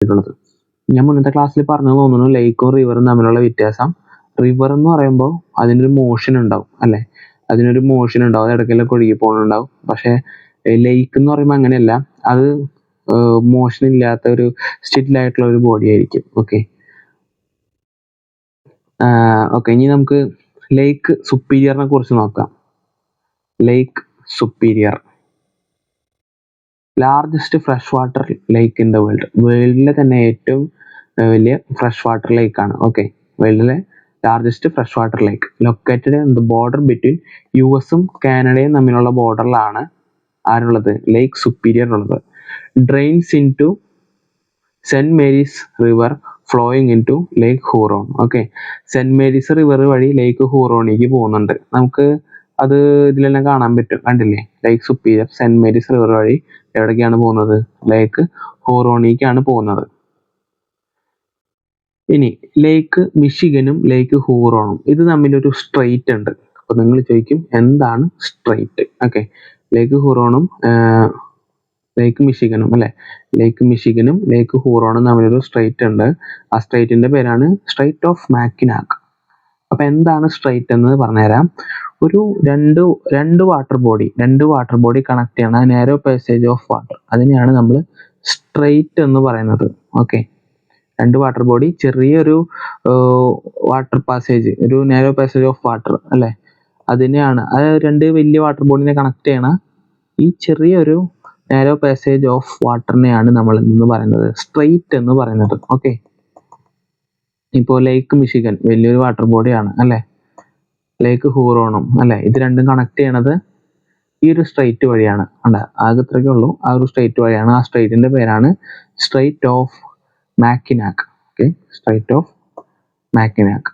കൊടുത്തിട്ടുള്ളത്. ഞാൻ മുന്നത്തെ ക്ലാസ്സിൽ പറഞ്ഞു തോന്നുന്നു ലേക്കും റിവറും തമ്മിലുള്ള വ്യത്യാസം. റിവർ എന്ന് പറയുമ്പോൾ അതിനൊരു മോഷൻ ഉണ്ടാവും അല്ലെ, അതിനൊരു മോഷൻ ഉണ്ടാവും, അത് ഇടയ്ക്കെല്ലാം ഒഴുകി പോകുന്നുണ്ടാവും. പക്ഷെ ലേക്ക് എന്ന് പറയുമ്പോൾ അങ്ങനെയല്ല, അത് മോഷൻ ഇല്ലാത്ത ഒരു സ്റ്റിൽ ആയിട്ടുള്ള ഒരു ബോഡി ആയിരിക്കും. ഓക്കെ ഓക്കെ ഇനി നമുക്ക് ലേക്ക് സുപ്പീരിയറിനെ കുറിച്ച് നോക്കാം. Lake Superior, largest fresh water lake in the world. വേൾഡിലെ തന്നെ ഏറ്റവും വലിയ ഫ്രഷ് വാട്ടർ ലേക്ക് ആണ്. ഓക്കെ, വേൾഡിലെ largest fresh water lake located in the border between US-ഉം കാനഡയും തമ്മിലുള്ള ബോർഡറിലാണ് ആരുള്ളത്, ലേക്ക് സുപ്പീരിയർ ഉള്ളത്. Drains in to Saint Mary's River flowing in to Lake Huron. Okay, Saint Mary's River വഴി ലേക്ക് ഹൂറോണിലേക്ക് പോകുന്നുണ്ട്. നമുക്ക് അത് ഇതിലെല്ലാം കാണാൻ പറ്റും, കണ്ടില്ലേ? ലേക്ക് സുപ്പീരിയർ സെന്റ് മേരീസ് റിവർ വഴി എവിടേക്കാണ് പോകുന്നത്, ലേക്ക് ഹൂറോണിക്കാണ് പോകുന്നത്. ഇനി ലേക്ക് മിഷിഗനും ലേക്ക് ഹൂറോണും ഇത് തമ്മിലൊരു സ്ട്രെയിറ്റ് ഉണ്ട്. അപ്പൊ നിങ്ങൾ ചോദിക്കും എന്താണ് സ്ട്രെയിറ്റ്? ഓക്കെ, ലേക്ക് ഹൂറോണും ലേക്ക് മിഷിഗനും അല്ലെ, ലേക്ക് മിഷിഗനും ലേക്ക് ഹൂറോണും തമ്മിലൊരു സ്ട്രെയിറ്റ് ഉണ്ട്. ആ സ്ട്രെയിറ്റിന്റെ പേരാണ് സ്ട്രെയിറ്റ് ഓഫ് മാക്കിനാക്ക്. അപ്പൊ എന്താണ് സ്ട്രെയിറ്റ് എന്ന് പറഞ്ഞുതരാം. ഒരു രണ്ട് വാട്ടർ ബോഡി കണക്ട് ചെയ്യണ നാരോ പാസേജ് ഓഫ് വാട്ടർ, അതിനെയാണ് നമ്മൾ സ്ട്രെയിറ്റ് എന്ന് പറയുന്നത്. ഓക്കെ, രണ്ട് വാട്ടർ ബോഡി, ചെറിയൊരു വാട്ടർ പാസേജ്, ഒരു നാരോ പാസേജ് ഓഫ് വാട്ടർ അല്ലെ, അതിനെയാണ്, അത് രണ്ട് വലിയ വാട്ടർ ബോഡിനെ കണക്ട് ചെയ്യണ ഈ ചെറിയൊരു നാരോ പാസേജ് ഓഫ് വാട്ടറിനെയാണ് നമ്മൾ എന്ന് പറയുന്നത് സ്ട്രെയിറ്റ് എന്ന് പറയുന്നത്. ഓക്കെ, ഇപ്പോ ലേക്ക് മിഷിഗൻ വലിയൊരു വാട്ടർ ബോഡിയാണ് അല്ലെ, ലേക്ക് ഹൂറോണും അല്ലെ, ഇത് രണ്ടും കണക്ട് ചെയ്യണത് ഈ ഒരു സ്ട്രെയിറ്റ് വഴിയാണ്. ആകെ ഇത്രയ്ക്കേ ഉള്ളൂ, ആ ഒരു സ്ട്രെയിറ്റ് വഴിയാണ്. ആ സ്ട്രെയിറ്റിന്റെ പേരാണ് Strait of Mackinac. Okay, Strait of മാക്കിനാക്ക്.